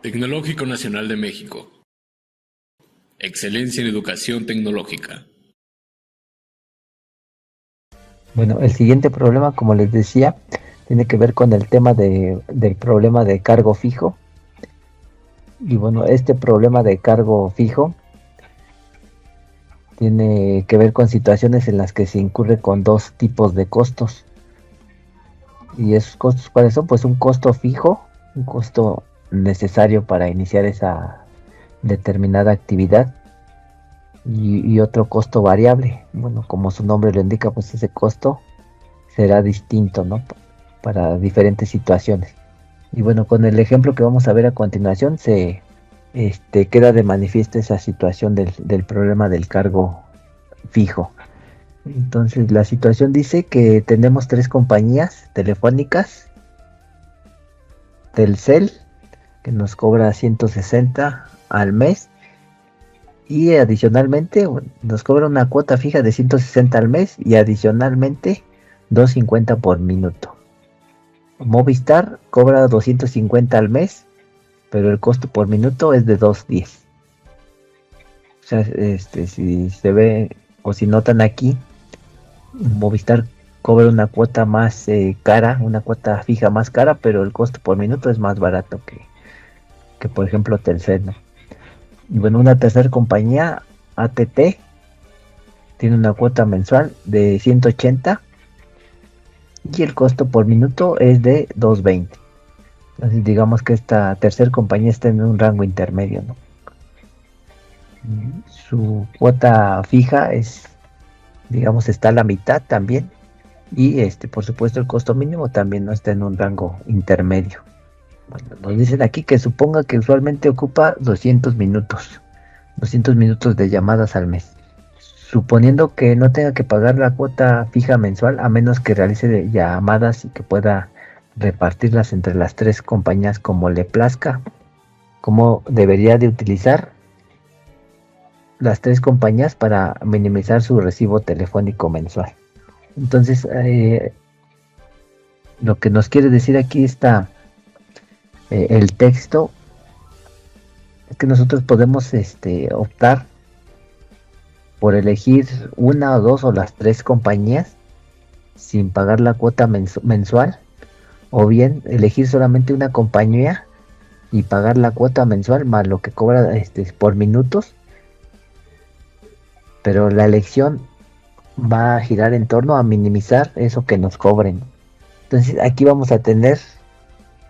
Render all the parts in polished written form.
Tecnológico Nacional de México. Excelencia en educación tecnológica. Bueno, el siguiente problema, como les decía, tiene que ver con el tema del problema de cargo fijo. Y bueno, este problema de cargo fijo tiene que ver con situaciones en las que se incurre con dos tipos de costos. ¿Y esos costos cuáles son? Pues un costo fijo, un costo necesario para iniciar esa determinada actividad y otro costo variable. Bueno, como su nombre lo indica, pues ese costo será distinto, ¿no? Para diferentes situaciones. Y bueno, con el ejemplo que vamos a ver a continuación se queda de manifiesto esa situación del problema del cargo fijo. Entonces la situación dice que tenemos tres compañías telefónicas. Telcel, que nos cobra 160 al mes, y adicionalmente nos cobra una cuota fija de 160 al mes y adicionalmente 250 por minuto. Movistar cobra 250 al mes, pero el costo por minuto es de 2.10. O sea, si se ve o si notan aquí, Movistar cobra una cuota más cara, una cuota fija más cara, pero el costo por minuto es más barato que por ejemplo Telcel, ¿no? Y bueno, una tercera compañía, ATT, tiene una cuota mensual de 180 y el costo por minuto es de 2.20. Entonces digamos que esta tercera compañía está en un rango intermedio, ¿no? Su cuota fija es, digamos, está a la mitad también. Y por supuesto el costo mínimo también no está en un rango intermedio. Bueno, nos dicen aquí que suponga que usualmente ocupa 200 minutos de llamadas al mes. Suponiendo que no tenga que pagar la cuota fija mensual, a menos que realice llamadas y que pueda repartirlas entre las tres compañías como le plazca, como debería de utilizar las tres compañías para minimizar su recibo telefónico mensual. Entonces, lo que nos quiere decir aquí está el texto, es que nosotros podemos optar por elegir una o dos o las tres compañías sin pagar la cuota mensual, o bien elegir solamente una compañía y pagar la cuota mensual más lo que cobra por minutos, pero la elección va a girar en torno a minimizar eso que nos cobren. Entonces aquí vamos a tener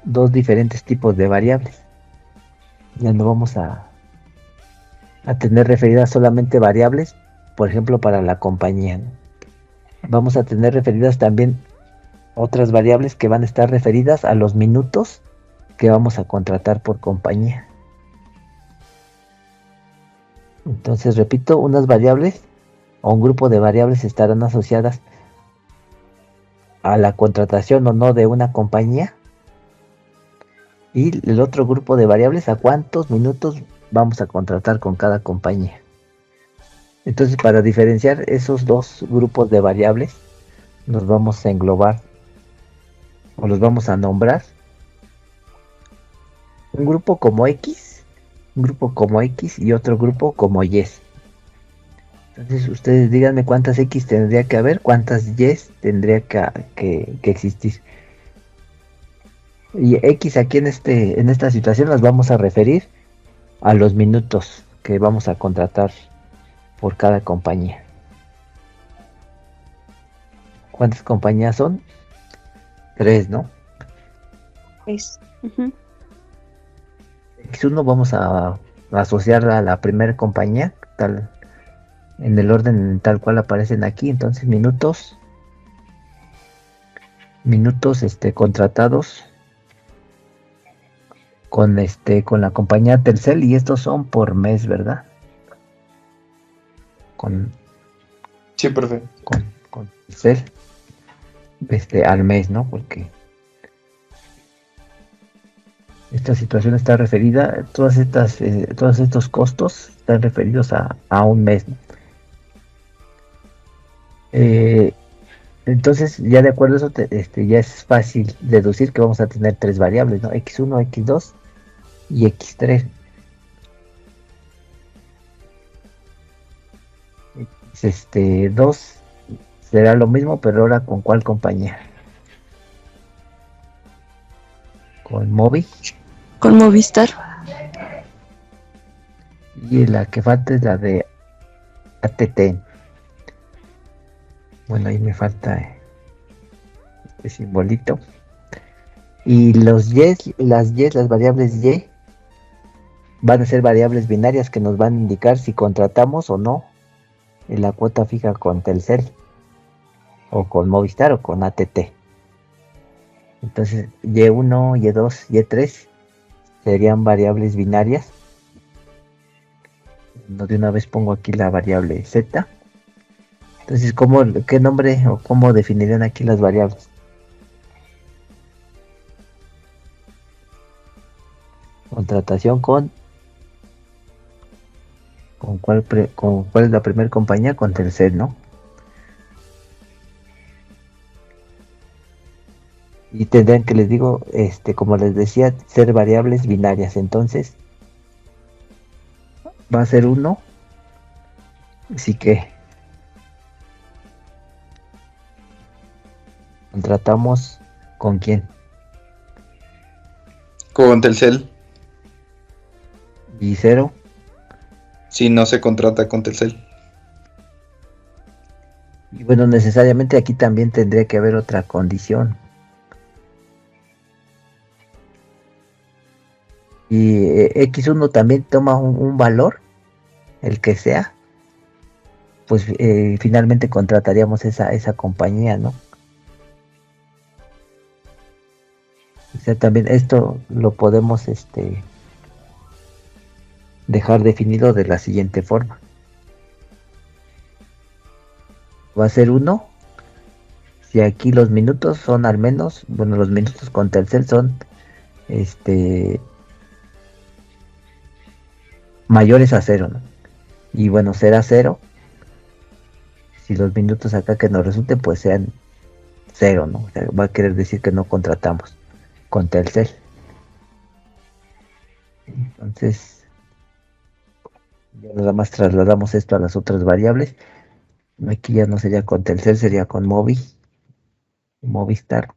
dos diferentes tipos de variables. Ya no vamos a tener referidas solamente variables, por ejemplo, para la compañía, ¿no? Vamos a tener referidas también otras variables que van a estar referidas a los minutos que vamos a contratar por compañía. Entonces, repito, unas variables o un grupo de variables estarán asociadas a la contratación o no de una compañía, y el otro grupo de variables a cuántos minutos vamos a contratar con cada compañía. Entonces, para diferenciar esos dos grupos de variables, los vamos a englobar o los vamos a nombrar un grupo como X y otro grupo como Y. Entonces ustedes díganme cuántas X tendría que haber, cuántas Y tendría que existir. Y X aquí en esta situación las vamos a referir a los minutos que vamos a contratar por cada compañía. ¿Cuántas compañías son? 3, ¿no? X1 vamos a asociar a la primera compañía, tal, en el orden tal cual aparecen aquí. Entonces minutos contratados con la compañía Telcel, y estos son por mes, ¿verdad? Sí, perfecto. Con Telcel al mes, ¿no? Porque esta situación está referida, todos estos costos están referidos a un mes, ¿no? Entonces, ya de acuerdo a eso, ya es fácil deducir que vamos a tener tres variables, ¿no? X1, X2 y x3. X2 será lo mismo, pero ahora con cuál compañía. Con Movi. Con Movistar. Y la que falta es la de ATT. Bueno, ahí me falta este simbolito. Y los las variables y van a ser variables binarias que nos van a indicar si contratamos o no en la cuota fija con Telcel, o con Movistar, o con ATT. Entonces, Y1, Y2, Y3 serían variables binarias. No, de una vez pongo aquí la variable Z. Entonces, ¿qué nombre o cómo definirían aquí las variables? Contratación con cuál es la primera compañía, con Telcel, ¿no? Y tendrán que, les digo, como les decía, ser variables binarias. Entonces, va a ser 1. Así que contratamos ¿con quién? Con Telcel. Y 0. Si no se contrata con Telcel. Y bueno, necesariamente aquí también tendría que haber otra condición. Y X1 también toma un valor, el que sea, pues finalmente contrataríamos esa compañía, ¿no? O sea, también esto lo podemos dejar definido de la siguiente forma. Va a ser 1 si aquí los minutos son al menos, bueno, los minutos con Telcel son mayores a 0, ¿no? Y bueno, será 0 si los minutos acá que nos resulten pues sean 0, ¿no? O sea, va a querer decir que no contratamos con Telcel. Entonces, ya nada más trasladamos esto a las otras variables. Aquí ya no sería con Telcel, sería con Movistar.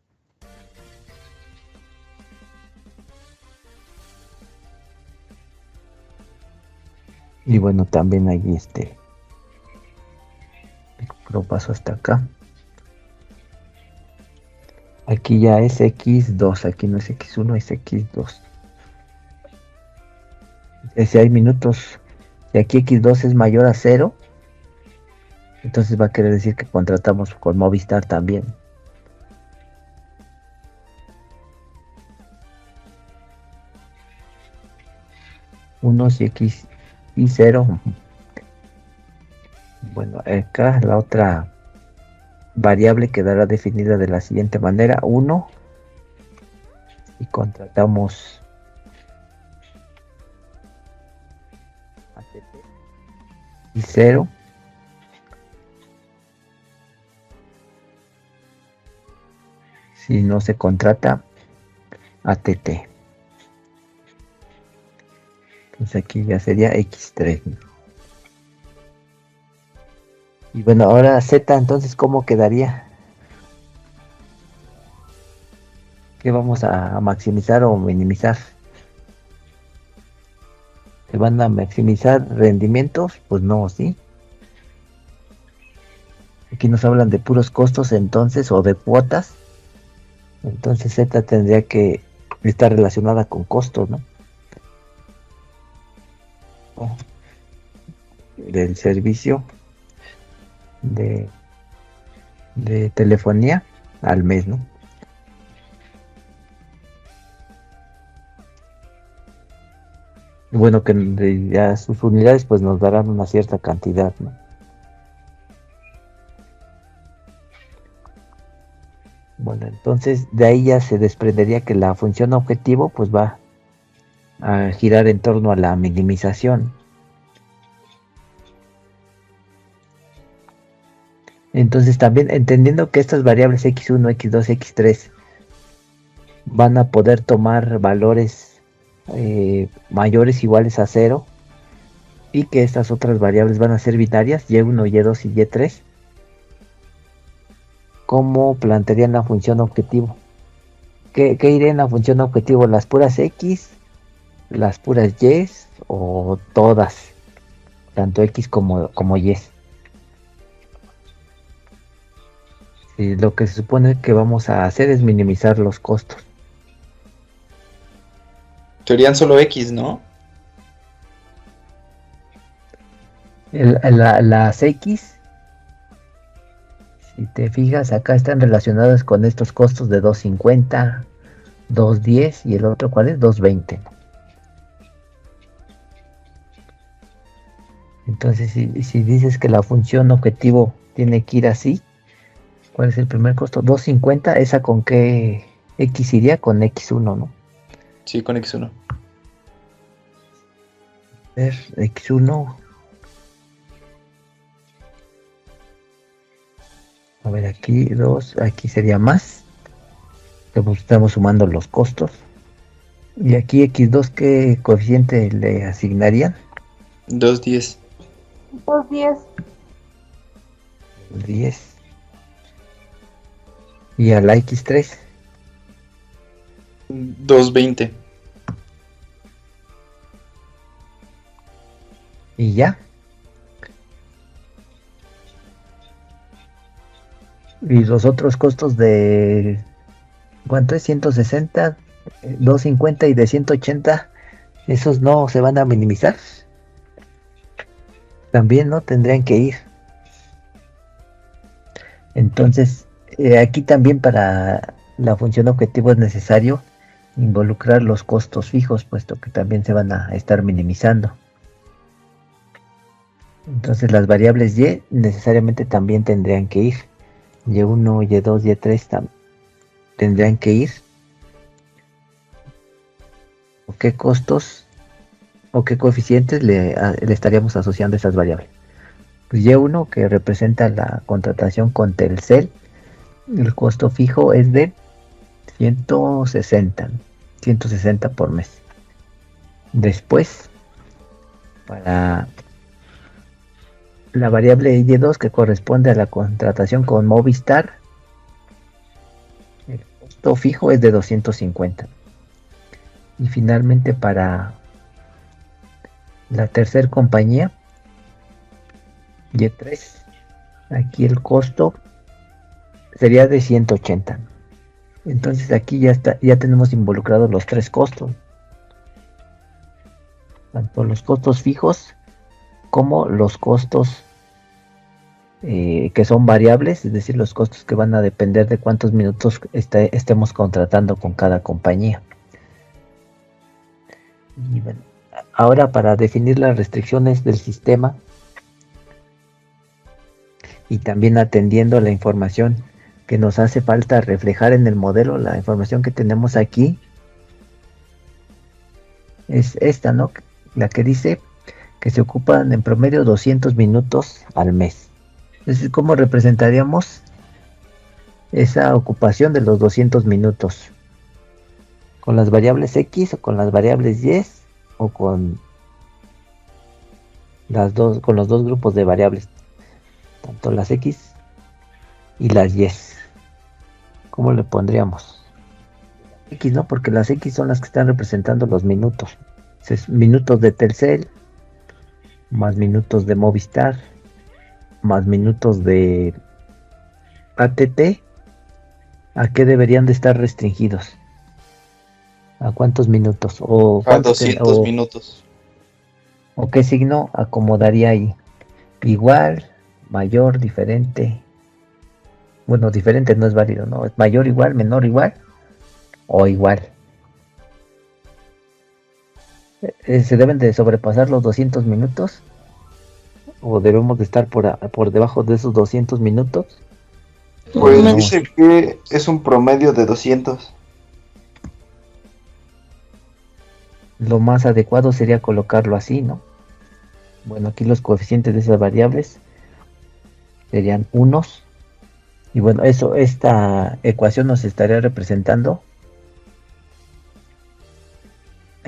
Y bueno, también ahí lo paso hasta acá. Aquí ya es X2, aquí no es X1, es X2. Si hay minutos, si aquí X2 es mayor a 0, entonces va a querer decir que contratamos con Movistar también. Unos y X y 0. Bueno, acá la otra variable quedará definida de la siguiente manera: 1 y contratamos ATT, y 0 si no se contrata ATT. Entonces aquí ya sería X3. Y bueno, ahora Z, entonces, ¿cómo quedaría? ¿Qué vamos a maximizar o minimizar? ¿Se van a maximizar rendimientos? Pues no, ¿sí? Aquí nos hablan de puros costos, entonces, o de cuotas. Entonces Z tendría que estar relacionada con costos, ¿no? Del servicio de telefonía al mes, ¿no? Y bueno, que ya sus unidades pues nos darán una cierta cantidad, ¿no? Bueno, entonces de ahí ya se desprendería que la función objetivo pues va a girar en torno a la minimización. Entonces también entendiendo que estas variables x1, x2, x3 van a poder tomar valores mayores o iguales a 0 y que estas otras variables van a ser binarias, y1, y2 y y3, ¿cómo plantearían la función objetivo? ¿Qué iría en la función objetivo? ¿Las puras x, las puras y o todas? Tanto x como y. Y lo que se supone que vamos a hacer es minimizar los costos. Serían solo X, ¿no? Las x, si te fijas, acá están relacionadas con estos costos de 2.50, 2.10 y el otro, ¿cuál es? 2.20. Entonces, si dices que la función objetivo tiene que ir así, ¿cuál es el primer costo? 2.50, ¿esa con qué x iría? Con x1, ¿no? Sí, con X1. A ver, x1. A ver, aquí 2, aquí sería más. Estamos sumando los costos. Y aquí x2, ¿qué coeficiente le asignarían? 2.10. 2.10. 10. Y a la x3. 2.20. Y ya. Y los otros costos de... ¿Cuánto es? 160, 250 y de 180. Esos no se van a minimizar. También no tendrían que ir. Entonces, aquí también para la función objetivo es necesario involucrar los costos fijos, puesto que también se van a estar minimizando. Entonces las variables y necesariamente también tendrían que ir. Y1, y2, y3 tendrían que ir. ¿O qué costos o qué coeficientes le estaríamos asociando a esas variables? Pues y1, que representa la contratación con Telcel, el costo fijo es de 160 por mes. Después, para la variable y2, que corresponde a la contratación con Movistar, el costo fijo es de 250. Y finalmente, para la tercera compañía, Y3, aquí el costo sería de 180. Entonces aquí ya tenemos involucrados los tres costos, tanto los costos fijos como los costos que son variables, es decir, los costos que van a depender de cuántos minutos estemos contratando con cada compañía. Y bueno, ahora, para definir las restricciones del sistema y también atendiendo a la información que nos hace falta reflejar en el modelo, la información que tenemos aquí es esta, ¿no? La que dice que se ocupan en promedio 200 minutos al mes. Entonces, ¿cómo representaríamos esa ocupación de los 200 minutos? ¿Con las variables X o con las variables Y o con con los dos grupos de variables, tanto las X y las Y? ¿Cómo le pondríamos? X, ¿no? Porque las X son las que están representando los minutos. Entonces, minutos de Telcel, más minutos de Movistar, más minutos de ATT. ¿A qué deberían de estar restringidos? ¿A cuántos minutos? A 200 minutos. ¿O qué signo acomodaría ahí? Igual, mayor, diferente. Bueno, diferente no es válido, ¿no? Es mayor, igual, menor, igual o igual. ¿Se deben de sobrepasar los 200 minutos? ¿O debemos de estar por debajo de esos 200 minutos? Pues No. dice que es un promedio de 200. Lo más adecuado sería colocarlo así, ¿no? Bueno, aquí los coeficientes de esas variables serían unos. Y bueno, esta ecuación nos estaría representando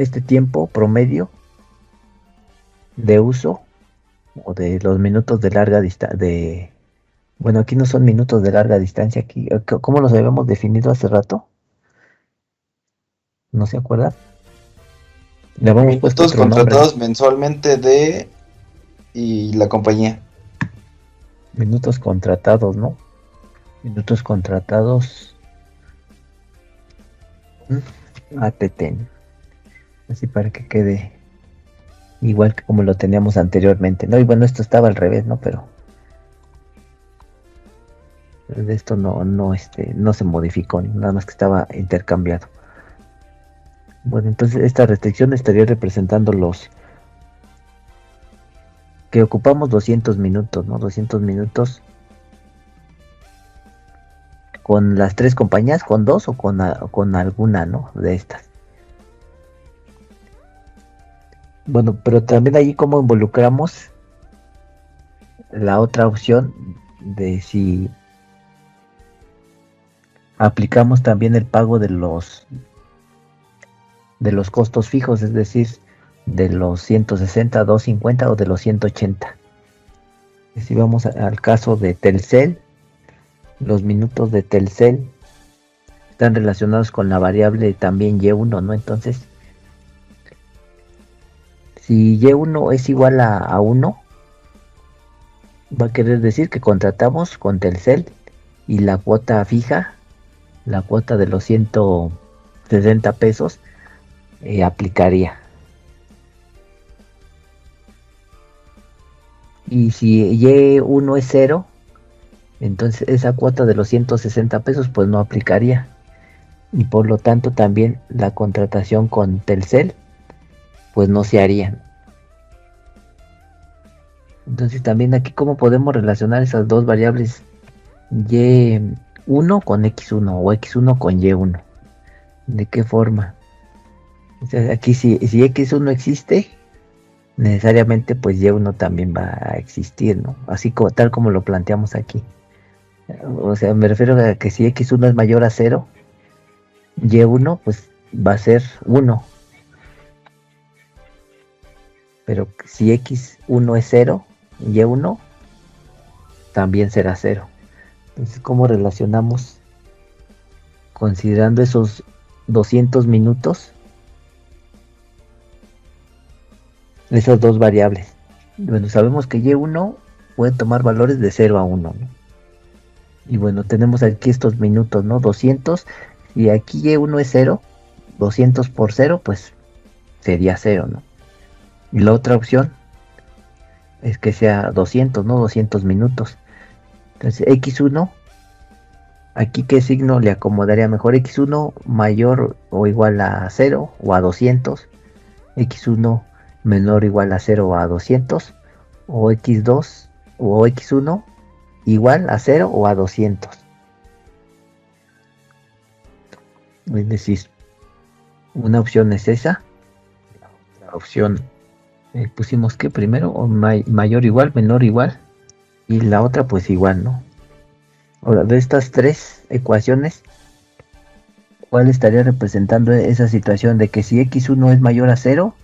este tiempo promedio de uso o de los minutos de larga distancia. Bueno, aquí no son minutos de larga distancia. Aquí, ¿cómo los habíamos definido hace rato? ¿No se acuerdan? Le habíamos puesto Minutos otro nombre, ¿no? contratados mensualmente de y la compañía. Minutos contratados, ¿no? Minutos contratados. ATT. Así para que quede igual que como lo teníamos anteriormente, ¿no? Y bueno, esto estaba al revés, ¿no? Pero de esto no se modificó, nada más que estaba intercambiado. Bueno, entonces esta restricción estaría representando los que ocupamos 200 minutos, ¿no? 200 minutos con las tres compañías, con dos o con alguna, ¿no? De estas. Bueno, pero también allí como involucramos la otra opción de si aplicamos también el pago de los costos fijos, es decir, de los 160, 250 o de los 180. Si vamos al caso de Telcel, los minutos de Telcel están relacionados con la variable también Y1, ¿no? Entonces, si Y1 es igual a 1, va a querer decir que contratamos con Telcel y la cuota fija, la cuota de los 160 pesos, aplicaría. Y si Y1 es 0, entonces esa cuota de los 160 pesos pues no aplicaría. Y por lo tanto también la contratación con Telcel pues no se haría. Entonces también aquí cómo podemos relacionar esas dos variables Y1 con X1 o X1 con Y1. ¿De qué forma? O sea, aquí si X1 existe, necesariamente pues Y1 también va a existir, ¿no? Así como tal como lo planteamos aquí. O sea, me refiero a que si X1 es mayor a 0, Y1 pues va a ser 1. Pero si X1 es 0, Y1 también será 0. Entonces, ¿cómo relacionamos considerando esos 200 minutos esas dos variables? Bueno, sabemos que Y1 puede tomar valores de 0 a 1, ¿no? Y bueno, tenemos aquí estos minutos, ¿no? 200, y aquí Y1 es 0, 200 por 0, pues sería 0, ¿no? Y la otra opción es que sea 200, ¿no? 200 minutos. Entonces, X1, aquí qué signo le acomodaría mejor, X1 mayor o igual a 0 o a 200, X1 menor o igual a 0 o a 200, o X2 o X1 igual a 0 o a 200. Es decir, una opción es esa, la opción pusimos que primero o mayor igual, menor igual, y la otra pues igual, ¿no? Ahora, de estas tres ecuaciones, ¿cuál estaría representando esa situación de que si X1 es mayor a 0,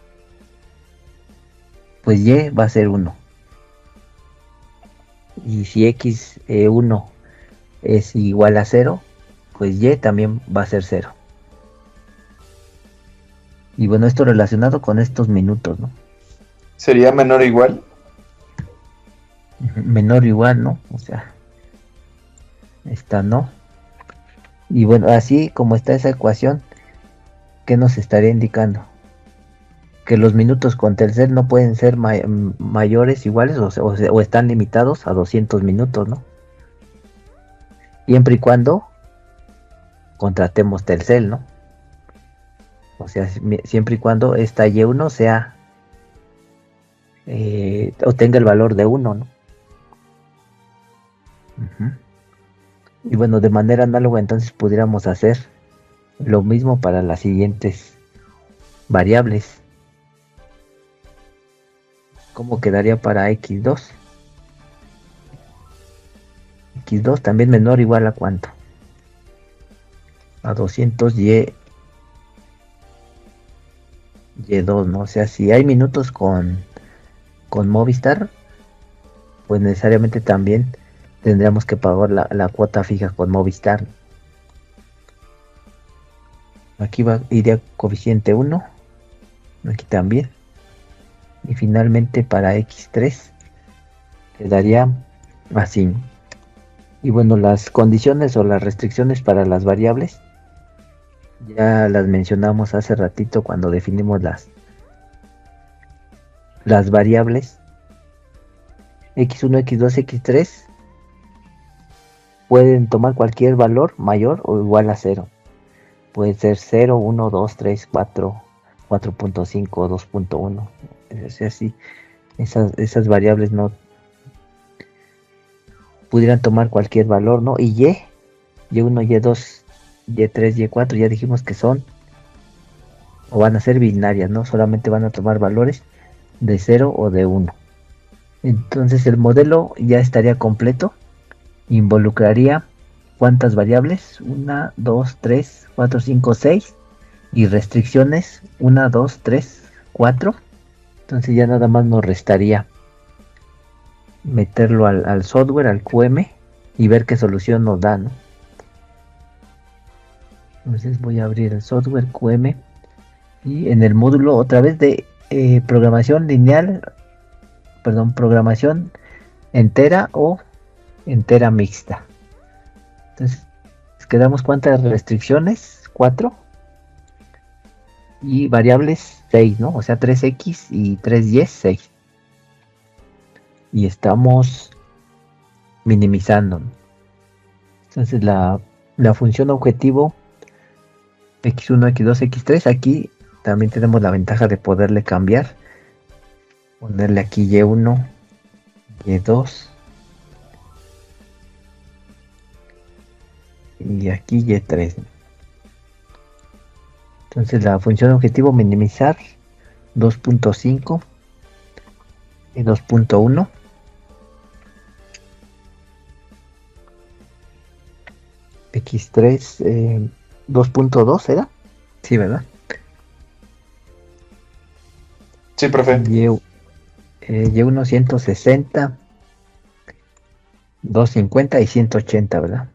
pues Y va a ser 1? Y si X1 es igual a 0, pues Y también va a ser 0. Y bueno, esto relacionado con estos minutos, ¿no? ¿Sería menor o igual? Menor o igual, ¿no? O sea, esta no. Y bueno, así como está esa ecuación, ¿qué nos estaría indicando? Que los minutos con Telcel no pueden ser mayores, iguales, o están limitados a 200 minutos, ¿no? Siempre y cuando contratemos Telcel, ¿no? O sea, siempre y cuando esta Y1 sea o tenga el valor de 1, ¿no? Y bueno, de manera análoga entonces pudiéramos hacer lo mismo para las siguientes variables. ¿Cómo quedaría para X2? X2 también menor o igual a ¿cuánto? A 200 Y Y2, ¿no? O sea, si hay minutos con Movistar, pues necesariamente también tendríamos que pagar la cuota fija con Movistar. Aquí iría coeficiente 1, aquí también. Y finalmente para X3 quedaría así. Y bueno, las condiciones o las restricciones para las variables ya las mencionamos hace ratito cuando definimos las variables. X1, X2, X3 pueden tomar cualquier valor mayor o igual a 0. Puede ser 0, 1, 2, 3, 4, 4.5, 2.1. Es sea, así. Esas variables no pudieran tomar cualquier valor, ¿no? Y Y1, Y2, Y3, Y4, ya dijimos que son o van a ser binarias, ¿no? Solamente van a tomar valores de 0 o de 1. Entonces el modelo ya estaría completo. Involucraría ¿cuántas variables? 1, 2, 3, 4, 5, 6. Y restricciones 1, 2, 3, 4. Entonces ya nada más nos restaría meterlo al software, al QM, y ver qué solución nos da, ¿no? Entonces voy a abrir el software QM y en el módulo otra vez de programación lineal, perdón, programación entera o entera mixta. Entonces quedamos cuántas restricciones, 4, y variables 6, ¿no? O sea, 3x y 3y, 6. Y estamos minimizando, ¿no? Entonces la función objetivo x1, x2, x3, aquí también tenemos la ventaja de poderle cambiar, ponerle aquí y1, y2 y aquí y3. Entonces la función objetivo minimizar 2.5 y 2.1. X3 2.2 ¿era? Sí, ¿verdad? Sí, profe. Y1 160, 250 y 180, ¿verdad?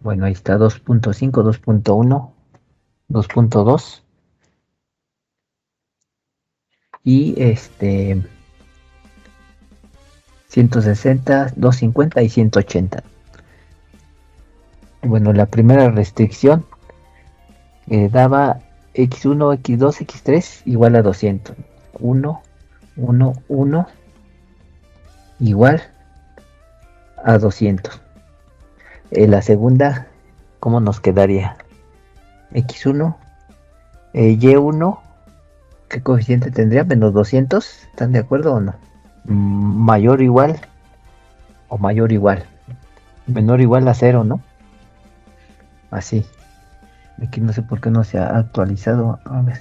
Bueno, ahí está 2.5, 2.1, 2.2 y 160, 250 y 180. Bueno, la primera restricción daba x1, x2, x3 igual a 200. 1, 1, 1 igual a 200. La segunda, ¿cómo nos quedaría? X1, Y1, ¿qué coeficiente tendría? Menos 200, ¿están de acuerdo o no? Mayor o igual o mayor o igual. Menor o igual a 0, ¿no? Así. Aquí no sé por qué no se ha actualizado. A ver.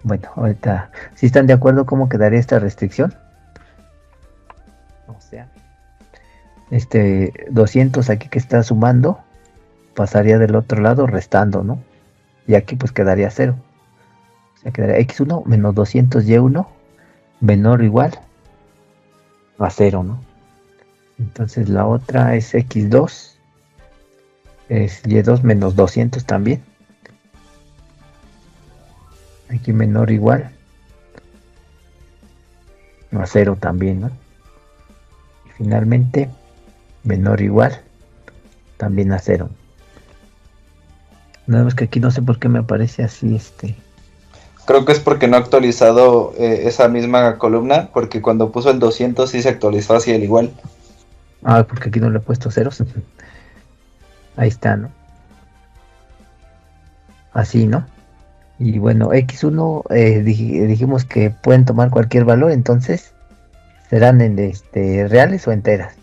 Bueno, ahorita, si están de acuerdo, ¿cómo quedaría esta restricción? O sea, 200 aquí que está sumando, pasaría del otro lado restando, ¿no? Y aquí pues quedaría 0. O sea, quedaría x1 menos 200y1 menor o igual a 0, ¿no? Entonces la otra es x2, es y2 menos 200 también. Aquí menor o igual a 0 también, ¿no? Y finalmente menor o igual también a 0. Nada más que aquí no sé por qué me aparece así Creo que es porque no ha actualizado esa misma columna, porque cuando puso el 200 sí se actualizó hacia el igual. Ah, porque aquí no le he puesto ceros. Ahí está, ¿no? Así, ¿no? Y bueno, x1 dijimos que pueden tomar cualquier valor, entonces serán en reales o enteras.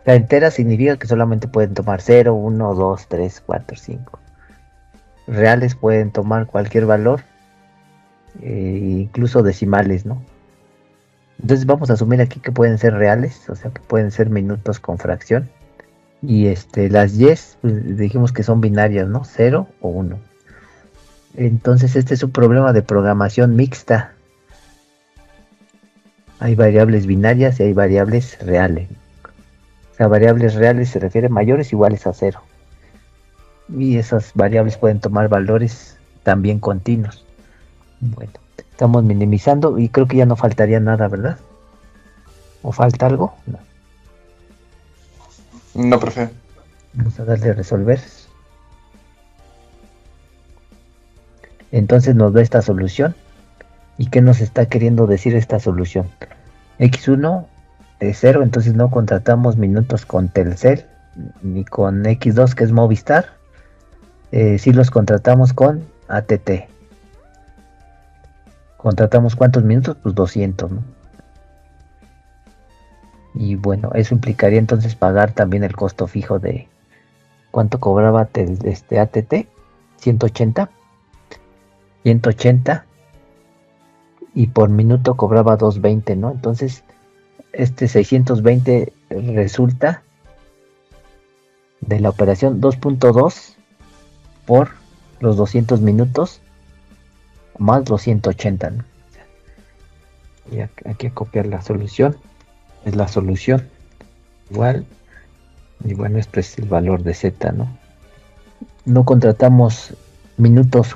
La entera significa que solamente pueden tomar 0, 1, 2, 3, 4, 5. Reales pueden tomar cualquier valor, incluso decimales, ¿no? Entonces vamos a asumir aquí que pueden ser reales, o sea que pueden ser minutos con fracción. Y las Yes, pues, dijimos que son binarias, ¿no? 0 o 1. Entonces este es un problema de programación mixta. Hay variables binarias y hay variables reales. O sea, variables reales se refiere a mayores o iguales a 0. Y esas variables pueden tomar valores también continuos. Bueno, estamos minimizando y creo que ya no faltaría nada, ¿verdad? ¿O falta algo? No. No, profe. Vamos a darle a resolver. Entonces nos da esta solución. ¿Y qué nos está queriendo decir esta solución? X1 es 0, entonces no contratamos minutos con Telcel ni con X2 que es Movistar. Sí los contratamos con ATT. ¿Contratamos cuántos minutos? Pues 200, ¿no? Y bueno, eso implicaría entonces pagar también el costo fijo de ¿cuánto cobraba ATT? 180 y por minuto cobraba 220, ¿no? Entonces 620 resulta de la operación 2.2 por los 200 minutos más los 180, ¿no? Y aquí a copiar la solución. Es la solución igual. Y bueno, esto es el valor de Z, ¿no? No contratamos minutos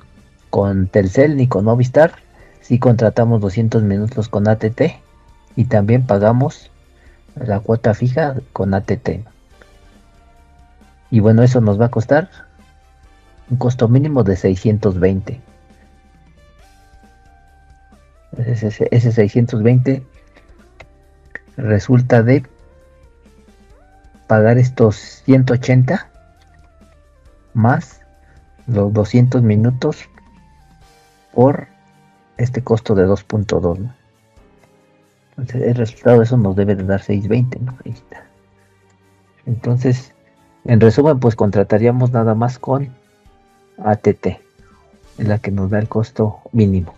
con Telcel ni con Movistar. Sí contratamos 200 minutos con ATT. Y también pagamos la cuota fija con ATT. Y bueno, eso nos va a costar un costo mínimo de 620. Ese 620 resulta de pagar estos 180 más los 200 minutos por este costo de 2.2, ¿no? Entonces el resultado de eso nos debe de dar 620, ¿no? Ahí está. Entonces, en resumen, pues contrataríamos nada más con ATT, en la que nos da el costo mínimo.